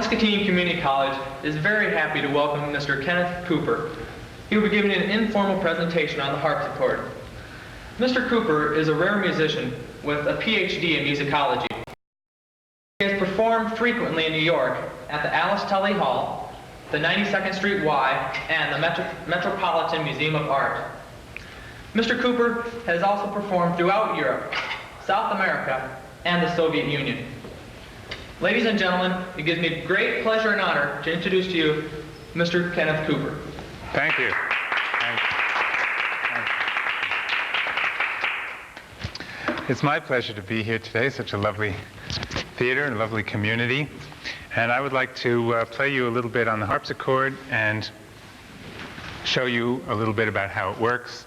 Muscatine Community College is very happy to welcome Mr. Kenneth Cooper. He will be giving an informal presentation on the harpsichord. Mr. Cooper is a rare musician with a PhD in musicology. He has performed frequently in New York at the Alice Tully Hall, the 92nd Street Y, and the Metropolitan Museum of Art. Mr. Cooper has also performed throughout Europe, South America, and the Soviet Union. Ladies and gentlemen, it gives me great pleasure and honor to introduce to you Mr. Kenneth Cooper. Thank you. It's my pleasure to be here today, such a lovely theater and lovely community. And I would like to play you a little bit on the harpsichord and show you a little bit about how it works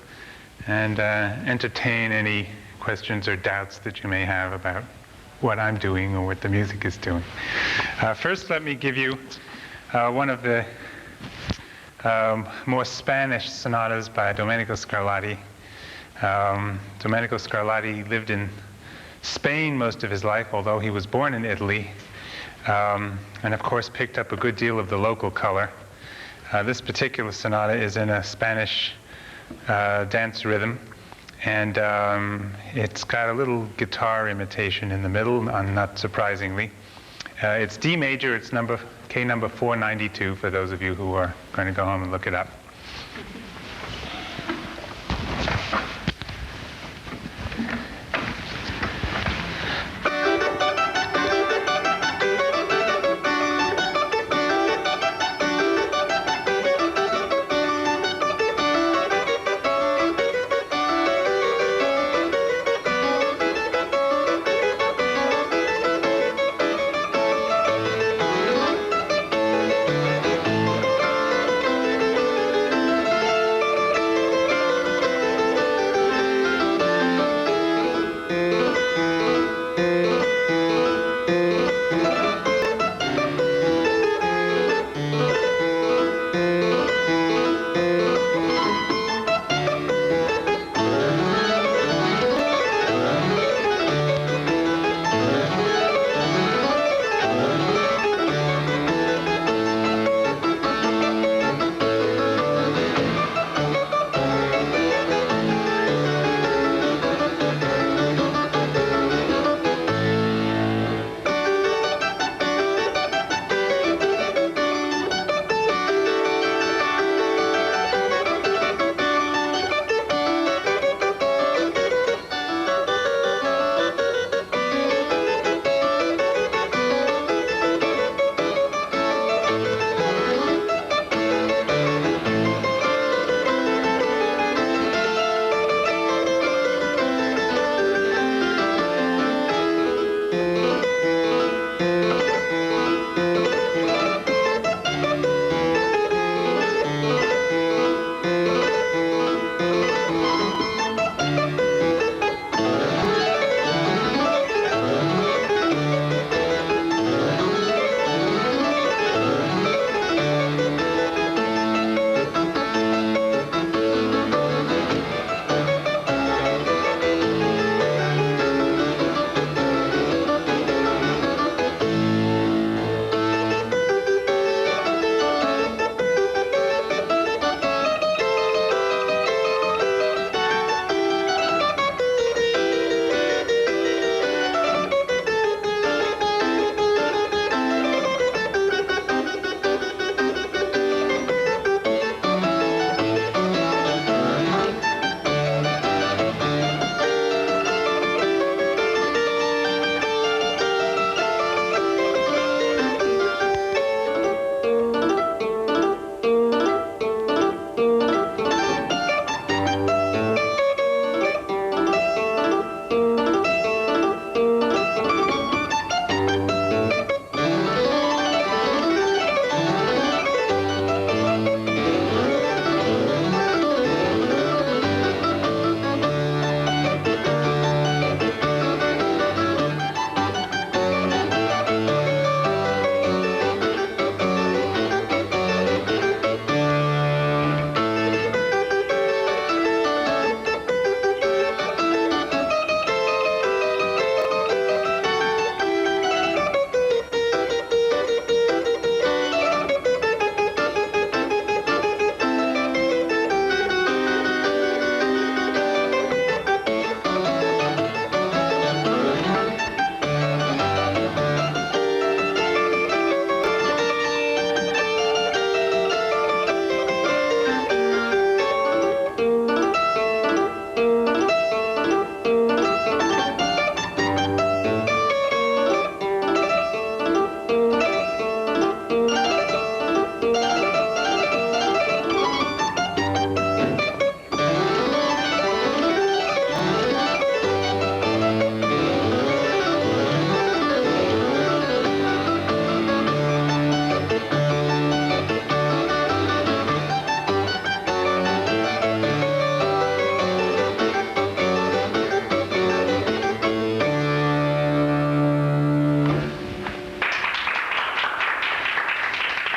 and entertain any questions or doubts that you may have about what I'm doing or what the music is doing. First, let me give you one of the more Spanish sonatas by Domenico Scarlatti. Domenico Scarlatti lived in Spain most of his life, although he was born in Italy, and of course picked up a good deal of the local color. This particular sonata is in a Spanish dance rhythm, and it's got a little guitar imitation in the middle, not surprisingly. It's D major, it's K number 492, for those of you who are going to go home and look it up.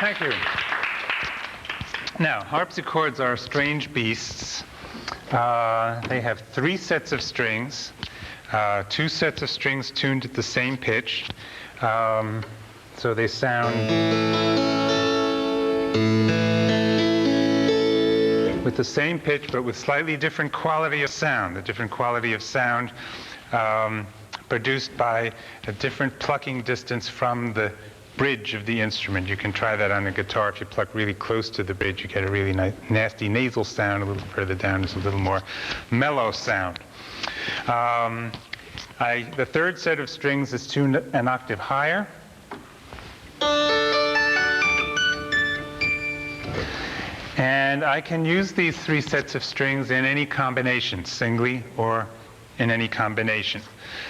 Thank you. Now, harpsichords are strange beasts. They have 3 sets of strings, 2 sets of strings tuned at the same pitch. So they sound with the same pitch, but with slightly different quality of sound. The different quality of sound produced by a different plucking distance from the bridge of the instrument. You can try that on a guitar. If you pluck really close to the bridge, you get a really nasty nasal sound. A little further down is a little more mellow sound. The 3rd set of strings is tuned an octave higher. And I can use these 3 sets of strings in any combination, singly or in any combination.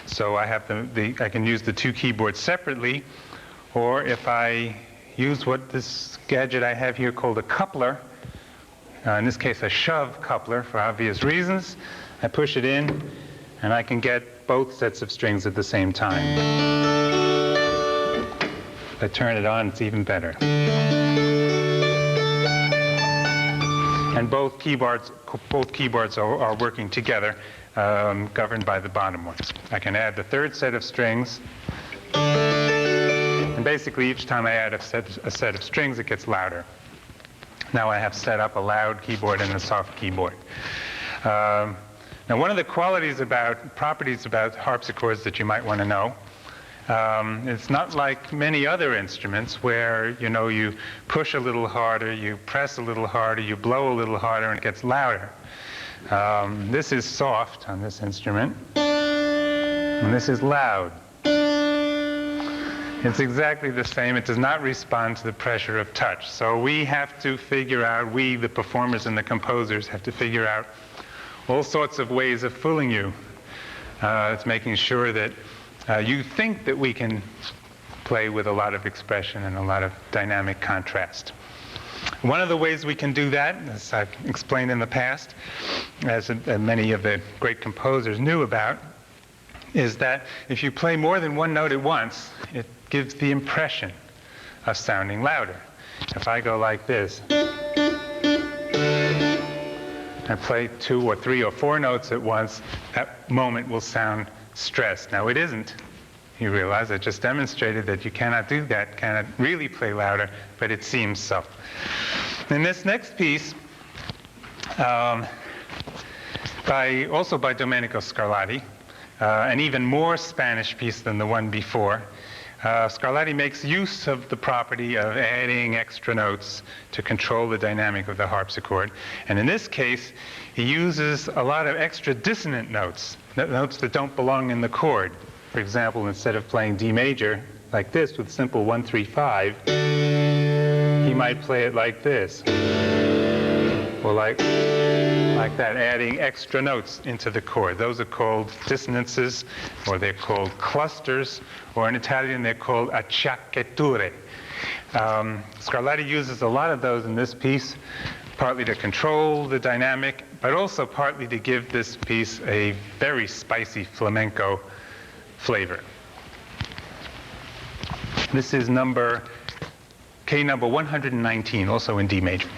So I have I can use the 2 keyboards separately, or if I use what this gadget I have here called a coupler, in this case a shove coupler for obvious reasons, I push it in and I can get both sets of strings at the same time. If I turn it on, it's even better. And both keyboards are working together, governed by the bottom ones. I can add the 3rd set of strings. And basically, each time I add a set of strings, it gets louder. Now I have set up a loud keyboard and a soft keyboard. Now, one of the properties about harpsichords that you might want to know, it's not like many other instruments where, you push a little harder, you press a little harder, you blow a little harder, and it gets louder. This is soft on this instrument, and this is loud. It's exactly the same. It does not respond to the pressure of touch. So we have to figure out, the performers and the composers, have to figure out all sorts of ways of fooling you. It's making sure that you think that we can play with a lot of expression and a lot of dynamic contrast. One of the ways we can do that, as I've explained in the past, as many of the great composers knew about, is that if you play more than one note at once, it gives the impression of sounding louder. If I go like this, and play 2 or 3 or 4 notes at once, that moment will sound stressed. Now it isn't. You realize I just demonstrated that you cannot do that, cannot really play louder, but it seems so. In this next piece, also by Domenico Scarlatti, an even more Spanish piece than the one before, Scarlatti makes use of the property of adding extra notes to control the dynamic of the harpsichord. And in this case, he uses a lot of extra dissonant notes, notes that don't belong in the chord. For example, instead of playing D major like this with simple 1, 3, 5, he might play it like this, or like that, adding extra notes into the chord. Those are called dissonances, or they're called clusters, or in Italian they're called acciaccature. Scarlatti uses a lot of those in this piece, partly to control the dynamic, but also partly to give this piece a very spicy flamenco flavor. This is K number 119, also in D major.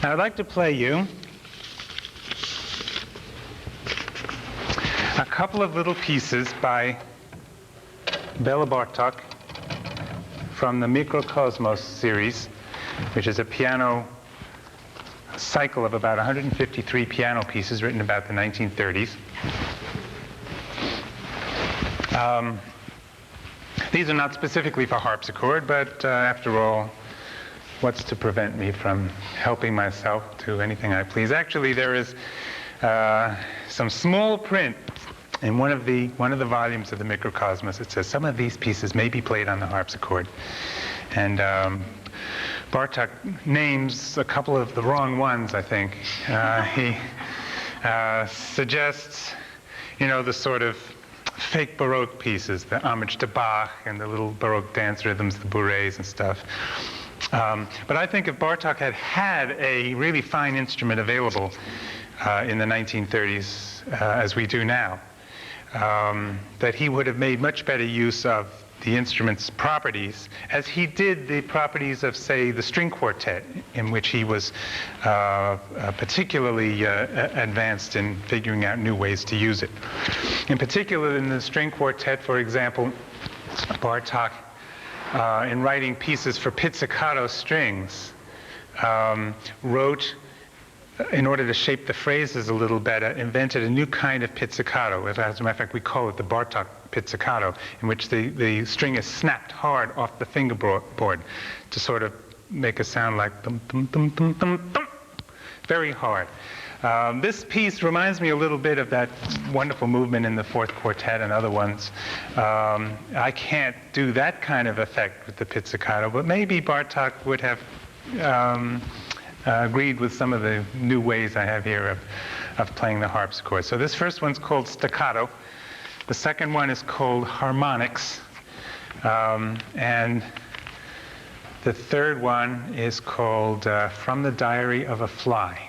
Now, I'd like to play you a couple of little pieces by Bela Bartok from the Mikrokosmos series, which is a piano cycle of about 153 piano pieces written about the 1930s. These are not specifically for harpsichord, but after all, what's to prevent me from helping myself to anything I please? Actually, there is some small print in one of the volumes of the Mikrokosmos. It says some of these pieces may be played on the harpsichord, and Bartok names a couple of the wrong ones, I think. He suggests, the sort of fake Baroque pieces, the homage to Bach and the little Baroque dance rhythms, the bourrées and stuff. But I think if Bartok had a really fine instrument available in the 1930s, as we do now, that he would have made much better use of the instrument's properties, as he did the properties of, say, the string quartet, in which he was particularly advanced in figuring out new ways to use it. In particular, in the string quartet, for example, Bartok, in writing pieces for pizzicato strings, wrote, in order to shape the phrases a little better, invented a new kind of pizzicato. As a matter of fact, we call it the Bartok pizzicato, in which the string is snapped hard off the fingerboard to sort of make a sound like dum, dum, dum, dum, dum, dum. Very hard. This piece reminds me a little bit of that wonderful movement in the Fourth Quartet and other ones. I can't do that kind of effect with the pizzicato, but maybe Bartok would have agreed with some of the new ways I have here of playing the harpsichord. So this first one's called Staccato. The second one is called Harmonics. And the third one is called From the Diary of a Fly.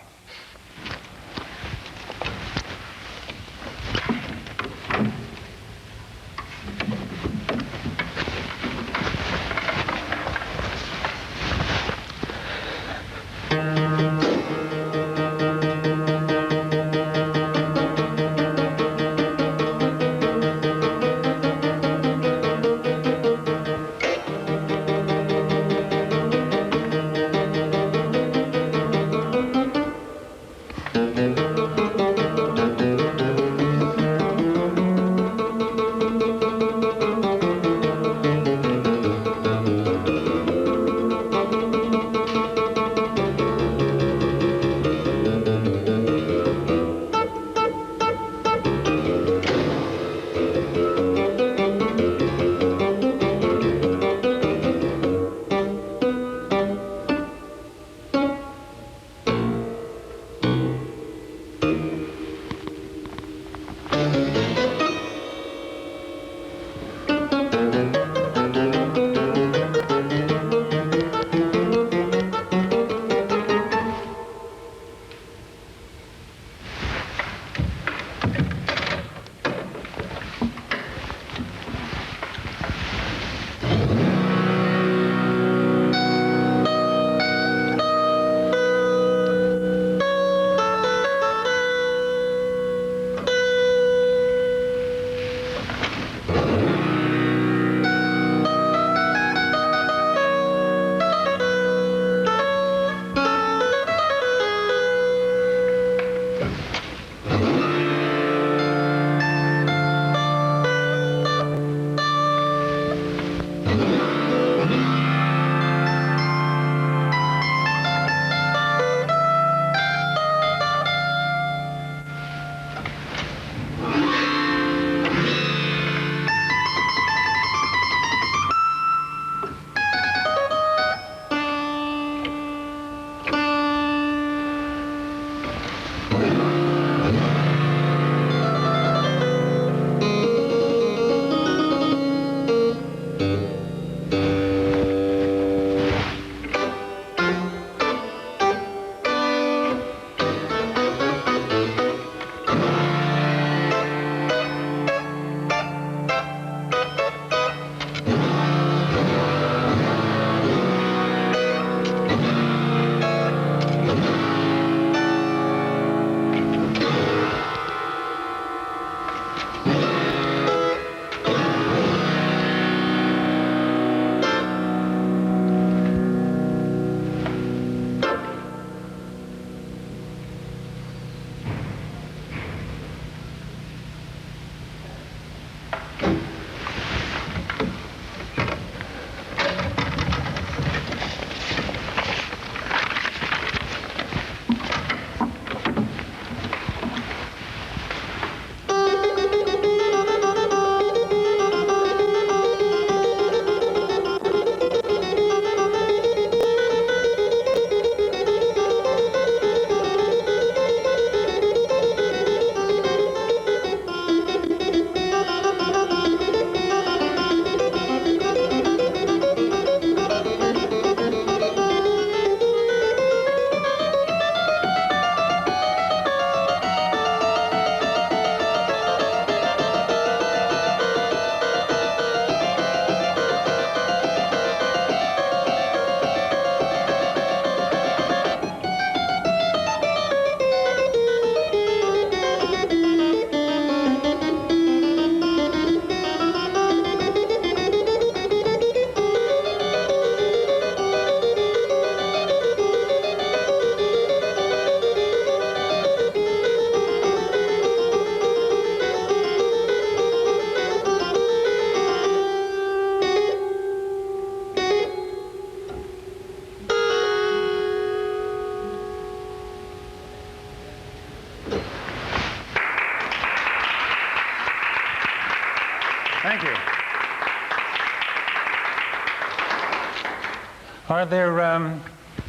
Are there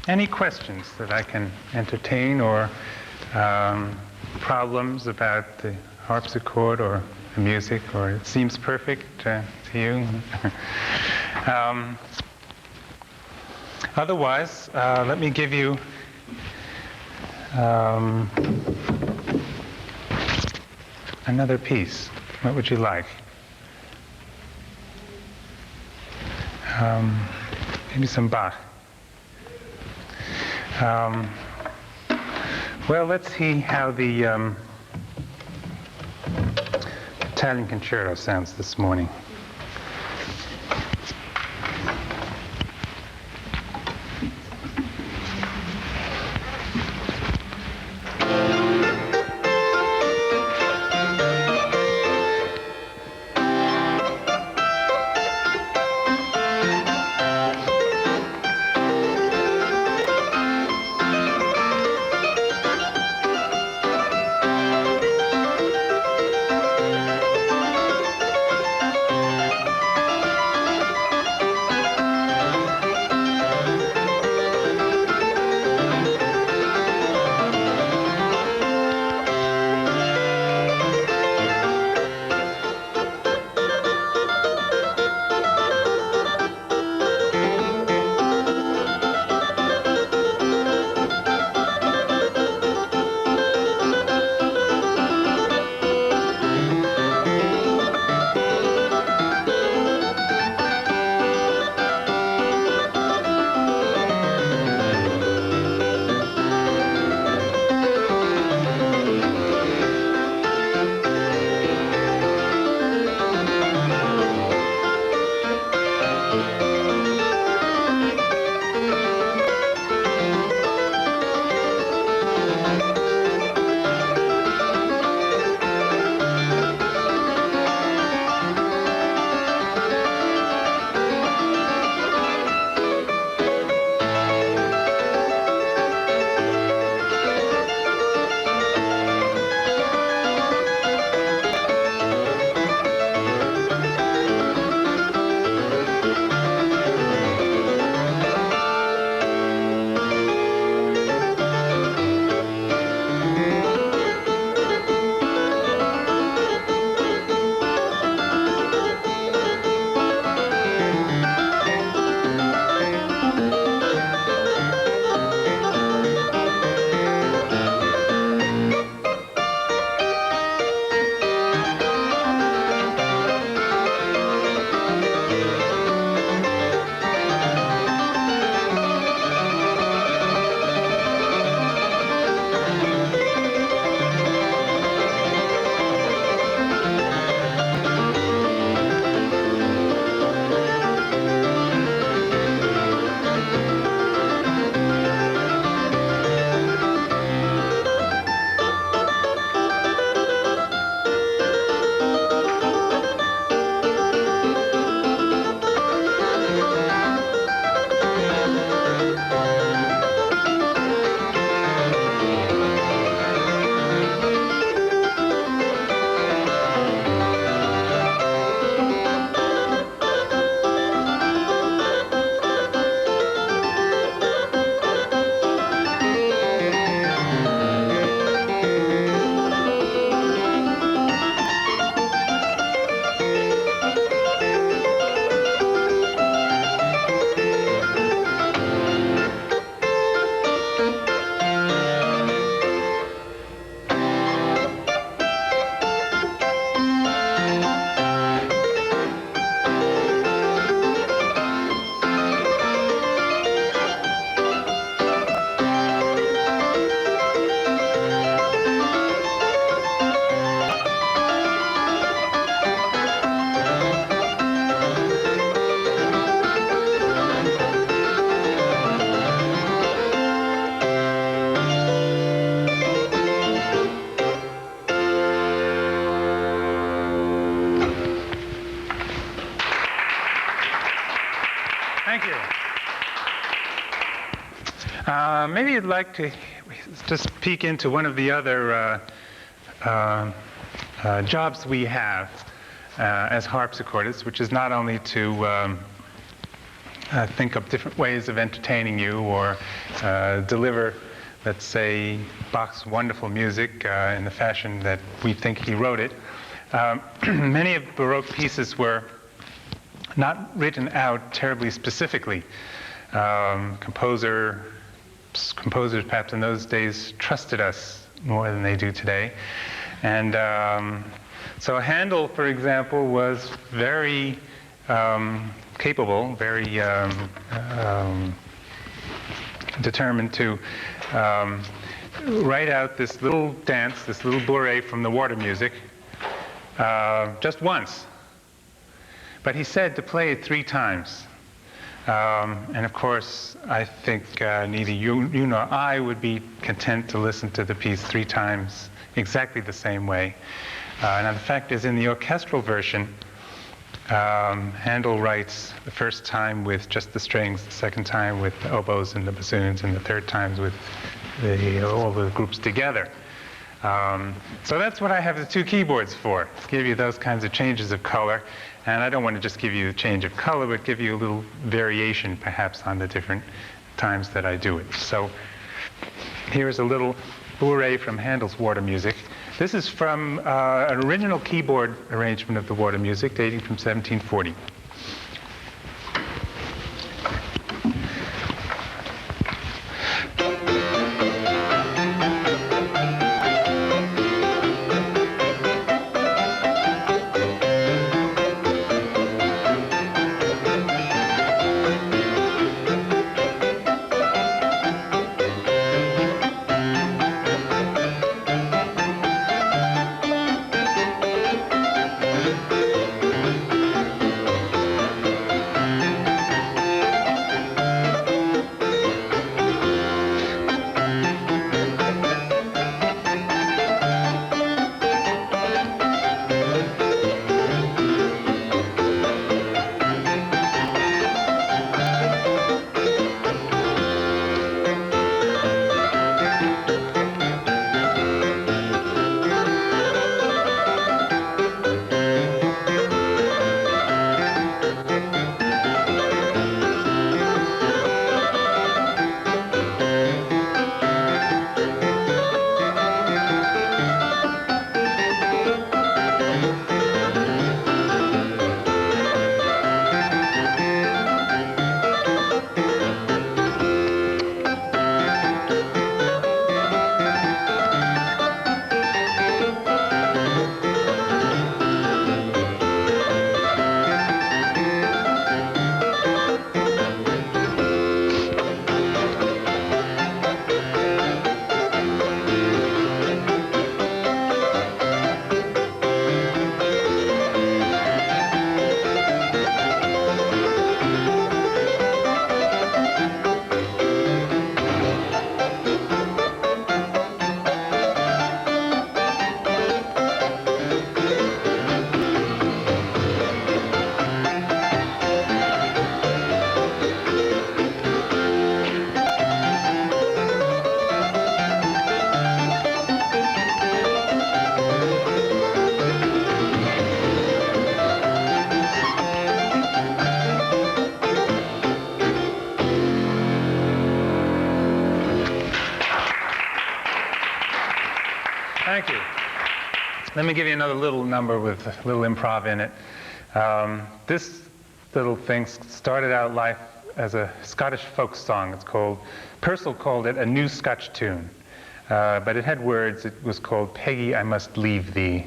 any questions that I can entertain, or problems about the harpsichord or the music, or it seems perfect to you? Otherwise, let me give you another piece. What would you like? Maybe some Bach. Well, let's see how the Italian concerto sounds this morning. Thank you. Maybe you'd like to just peek into one of the other jobs we have as harpsichordists, which is not only to think up different ways of entertaining you or deliver, let's say, Bach's wonderful music in the fashion that we think he wrote it. Many of Baroque pieces were not written out terribly specifically. Composers perhaps in those days trusted us more than they do today. And so Handel, for example, was very capable, very determined to write out this little dance, this little bourrée from the water music, just once. But he said to play it 3 times. And of course, I think neither you nor I would be content to listen to the piece 3 times exactly the same way. Now the fact is, in the orchestral version, Handel writes the first time with just the strings, the second time with the oboes and the bassoons, and the third time with all the groups together. So that's what I have the 2 keyboards for, to give you those kinds of changes of color. And I don't want to just give you a change of color, but give you a little variation, perhaps, on the different times that I do it. So here's a little bourrée from Handel's water music. This is from an original keyboard arrangement of the water music dating from 1740. Thank you. Let me give you another little number with a little improv in it. This little thing started out life as a Scottish folk song. It's called, Purcell called it a new Scotch tune. But it had words. It was called Peggy, I Must Leave Thee.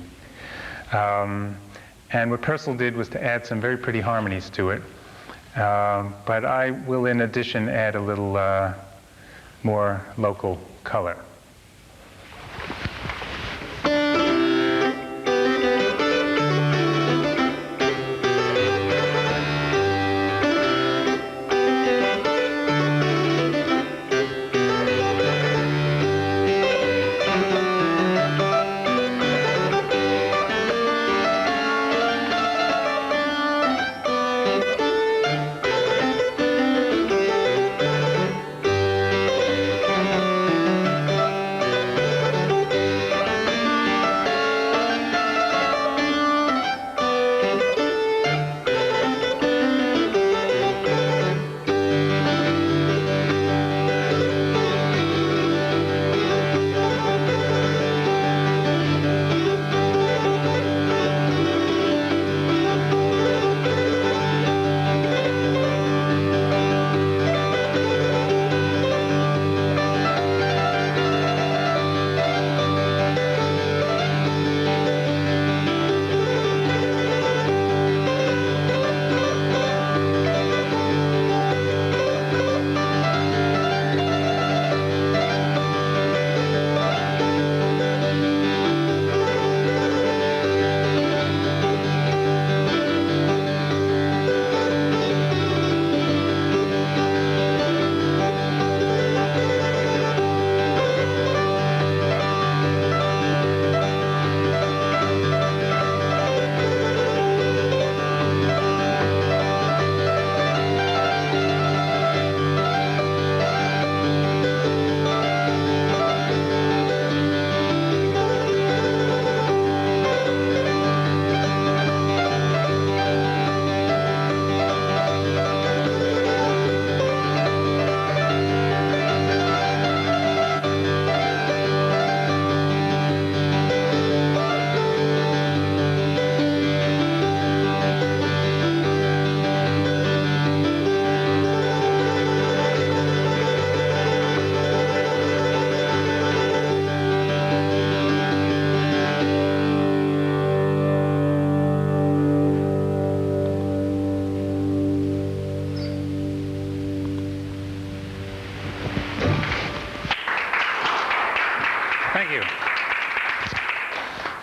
And what Purcell did was to add some very pretty harmonies to it. But I will, in addition, add a little more local color.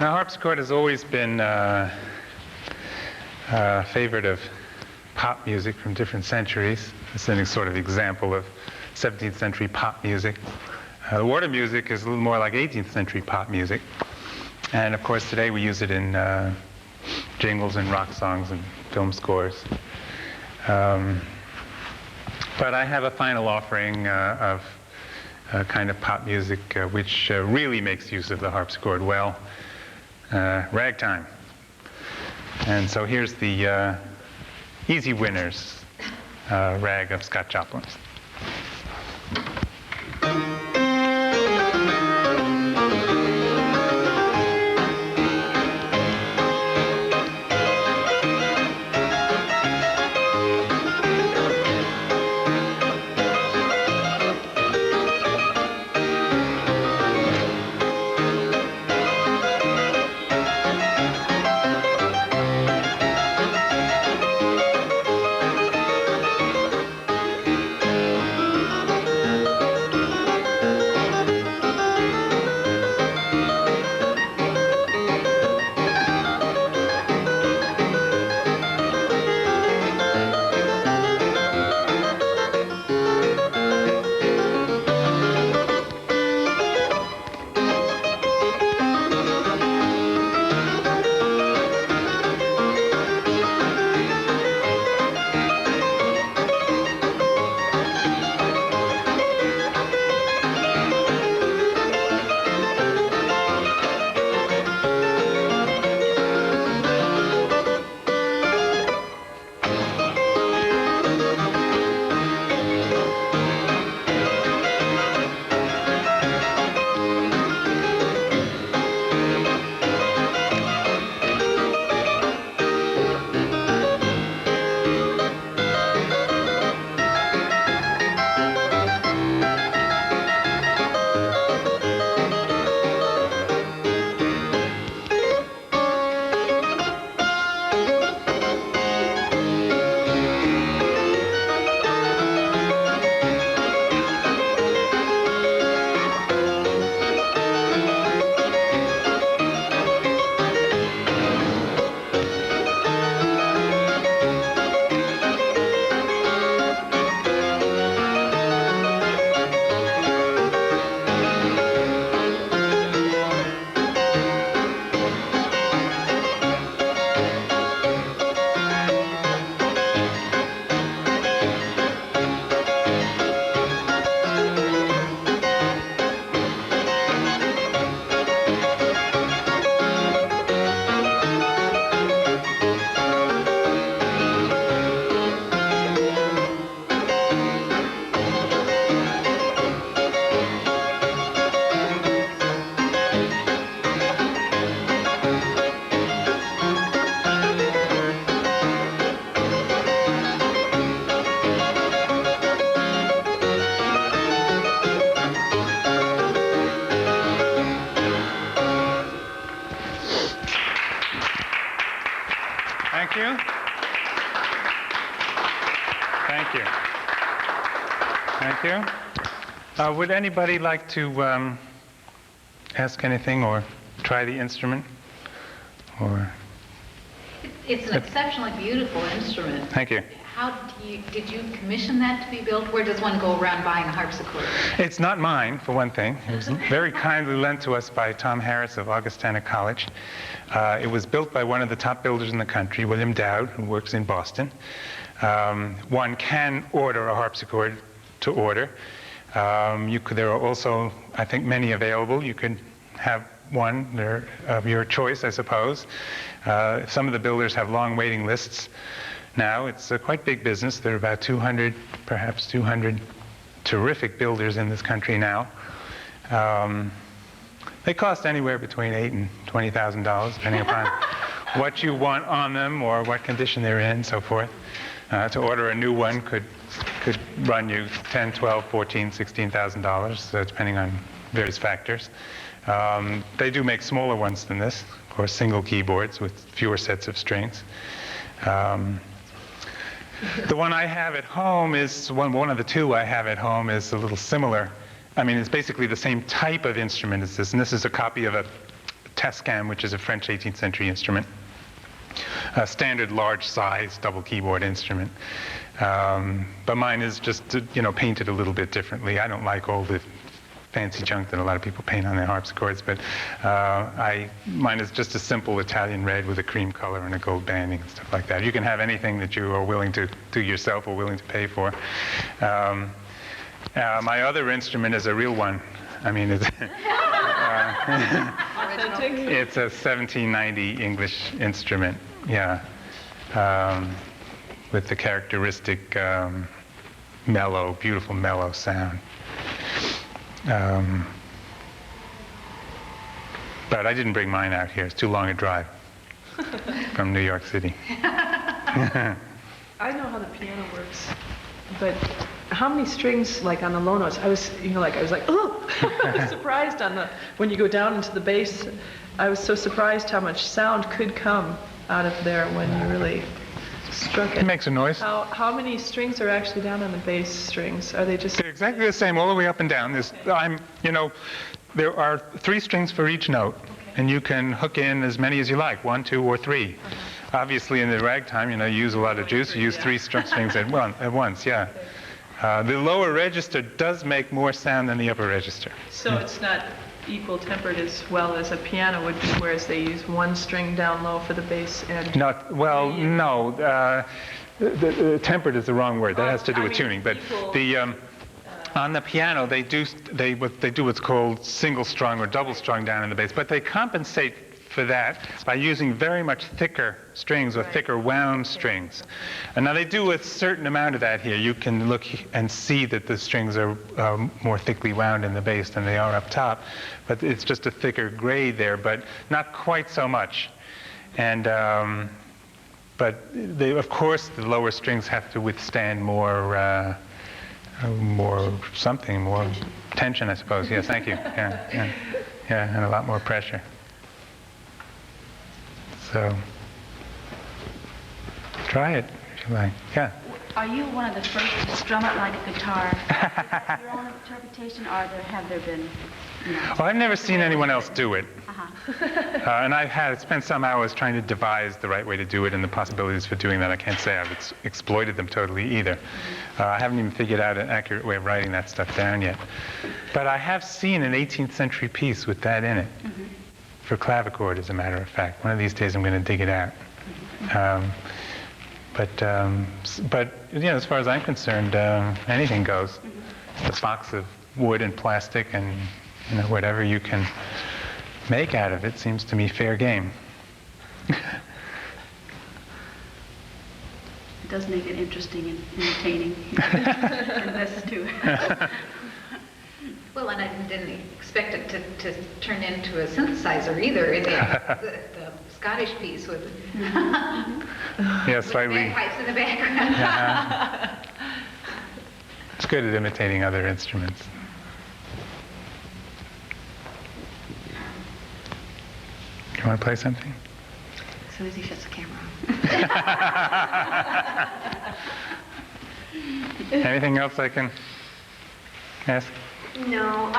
Now, harpsichord has always been a favorite of pop music from different centuries. It's a sort of example of 17th century pop music. The water music is a little more like 18th century pop music. And of course, today we use it in jingles and rock songs and film scores. But I have a final offering of a kind of pop music which really makes use of the harpsichord well, Ragtime. And so here's the easy winners rag of Scott Joplin. Thank you. Thank you. Thank you. Would anybody like to ask anything or try the instrument? Or it's an exceptionally beautiful instrument. Thank you. How did you commission that to be built? Where does one go around buying a harpsichord? It's not mine, for one thing. It was very kindly lent to us by Tom Harris of Augustana College. It was built by one of the top builders in the country, William Dowd, who works in Boston. One can order a harpsichord to order. There are also, I think, many available. You could have one of your choice, I suppose. Some of the builders have long waiting lists. Now, it's a quite big business. There are about 200, perhaps 200 terrific builders in this country now. They cost anywhere between $8,000 and $20,000, depending upon what you want on them or what condition they're in, and so forth. To order a new one could run you $10,000, $12,000, $14,000, $16,000, depending on various factors. They do make smaller ones than this, of course, single keyboards with fewer sets of strings. The one I have at home is, one of the two I have at home is a little similar. I mean, it's basically the same type of instrument as this, and this is a copy of a tascam, which is a French 18th century instrument. A standard large size double keyboard instrument. But mine is just, painted a little bit differently. I don't like all the fancy junk that a lot of people paint on their harpsichords, but mine is just a simple Italian red with a cream color and a gold banding and stuff like that. You can have anything that you are willing to do yourself or willing to pay for. My other instrument is a real one. I mean, it's, it's a 1790 English instrument, yeah, with the characteristic mellow, beautiful mellow sound. But I didn't bring mine out here. It's too long a drive from New York City. I know how the piano works, but how many strings, like on the low notes? I was like, oh, I was surprised when you go down into the bass. I was so surprised how much sound could come out of there when you really struck it. It makes a noise. How many strings are actually down on the bass strings? Are they just... They're exactly the same all the way up and down. There are 3 strings for each note, and you can hook in as many as you like, 1, 2, or 3. Obviously, in the ragtime, you use a lot of juice. You use 3 strings at once, yeah. The lower register does make more sound than the upper register. So it's not equal tempered as well as a piano would be, whereas they use 1 string down low for the bass and... No. The tempered is the wrong word. That has to do with tuning. But on the piano, they do what's called single strung or double strung down in the bass. But they compensate for that by using very much thicker strings or thicker wound strings. And now they do a certain amount of that here. You can look and see that the strings are more thickly wound in the bass than they are up top. But it's just a thicker grade there, but not quite so much. And but of course, the lower strings have to withstand more tension, I suppose. Yes, thank you. Yeah, and a lot more pressure. So, try it if you like. Yeah. Are you one of the first to strum it like a guitar? Is that your own interpretation, or have there been? Well, I've never seen anyone else do it. Uh-huh. And I've spent some hours trying to devise the right way to do it and the possibilities for doing that. I can't say I've exploited them totally either. I haven't even figured out an accurate way of writing that stuff down yet. But I have seen an 18th century piece with that in it. Mm-hmm. For clavichord, as a matter of fact. One of these days I'm going to dig it out. But as far as I'm concerned, anything goes. The box of wood and plastic and whatever you can make out of it seems to me fair game. It does make it interesting and entertaining. And this too. Well, and I didn't expect it to turn into a synthesizer either. The Scottish piece with slightly. bagpipes in the background. It's good at imitating other instruments. You want to play something? As soon as he shuts the camera off. Anything else I can ask? No.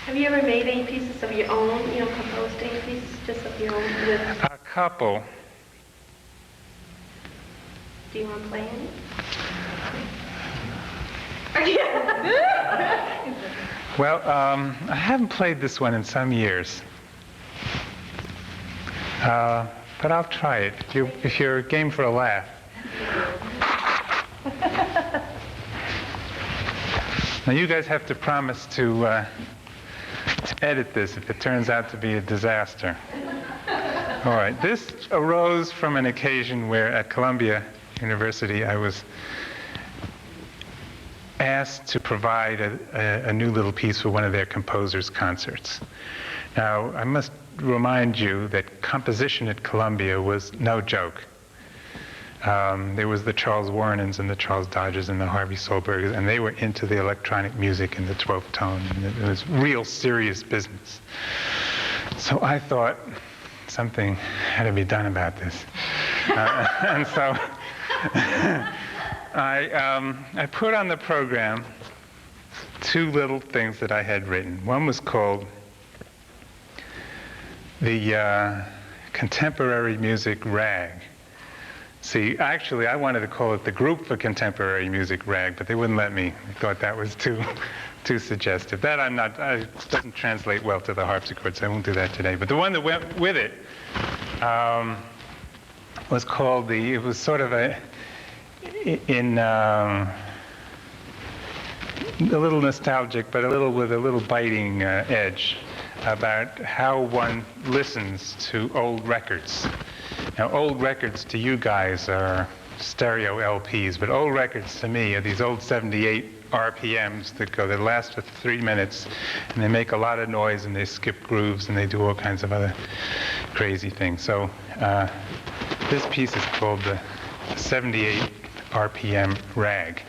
Have you ever made any pieces of your own, composed any pieces just of your own? A couple. Do you want to play any? Well, I haven't played this one in some years. But I'll try it, if you're game for a laugh. Now you guys have to promise to edit this if it turns out to be a disaster. All right, this arose from an occasion where at Columbia University I was asked to provide a new little piece for one of their composers' concerts. Now, I must remind you that composition at Columbia was no joke. There was the Charles Warrenens and the Charles Dodgers and the Harvey Solbergers, and they were into the electronic music and the 12th tone, and it was real serious business. So I thought something had to be done about this. And so I put on the program 2 little things that I had written. One was called the contemporary music rag. See, actually, I wanted to call it the Group for Contemporary Music Rag, but they wouldn't let me. They thought that was too suggestive. That doesn't translate well to the harpsichord, so I won't do that today. But the one that went with it was called it was sort of a little nostalgic, but with a little biting edge about how one listens to old records. Now, old records to you guys are stereo LPs, but old records to me are these old 78 RPMs that last for 3 minutes, and they make a lot of noise, and they skip grooves, and they do all kinds of other crazy things. So this piece is called the 78 RPM Rag.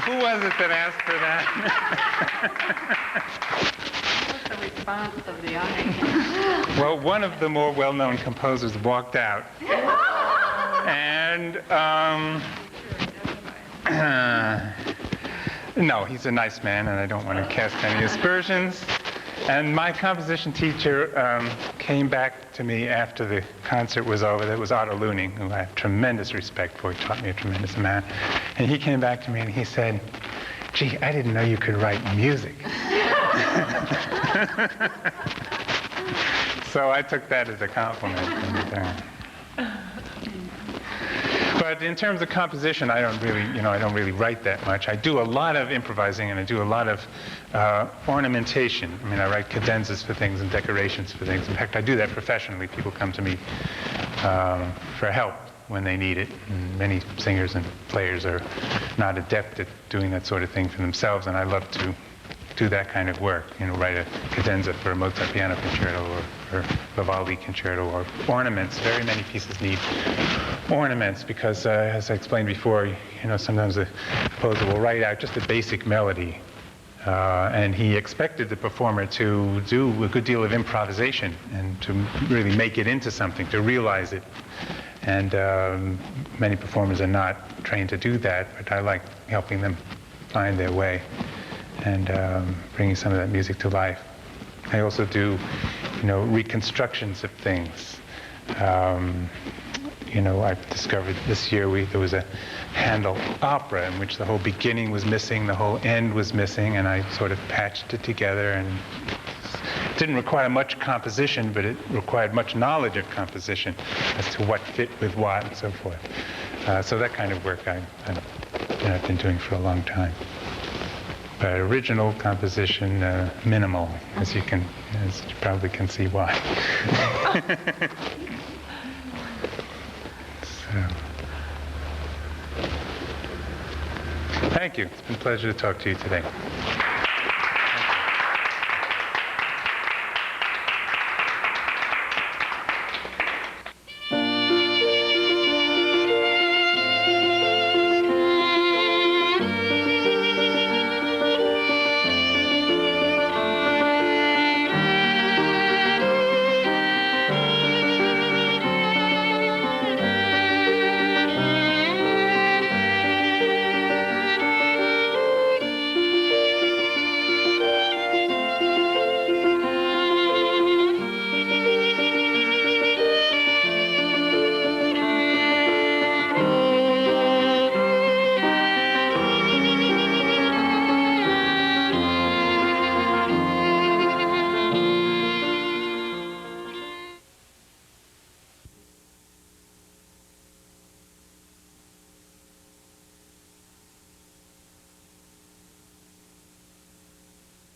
Who was it that asked for that? What's the response of the audience? Well, one of the more well-known composers walked out. And, no, he's a nice man, and I don't want to cast any aspersions. And my composition teacher came back to me after the concert was over. That was Otto Luning, who I have tremendous respect for. He taught me a tremendous amount. And he came back to me and he said, "Gee, I didn't know you could write music." So I took that as a compliment. But in terms of composition, I don't really write that much. I do a lot of improvising, and I do a lot of ornamentation. I mean, I write cadenzas for things and decorations for things. In fact, I do that professionally. People come to me for help when they need it. And many singers and players are not adept at doing that sort of thing for themselves, and I love to do that kind of work. Write a cadenza for a Mozart piano concerto or Vivaldi concerto, or ornaments. Very many pieces need ornaments because, as I explained before, sometimes the composer will write out just a basic melody, and he expected the performer to do a good deal of improvisation and to really make it into something, to realize it. And many performers are not trained to do that, but I like helping them find their way and bringing some of that music to life. I also do, reconstructions of things. I've discovered this year there was a Handel opera in which the whole beginning was missing, the whole end was missing, and I sort of patched it together and didn't require much composition, but it required much knowledge of composition as to what fit with what and so forth. So that kind of work I've been doing for a long time. But original composition, minimal, as you probably can see why. So, thank you. It's been a pleasure to talk to you today.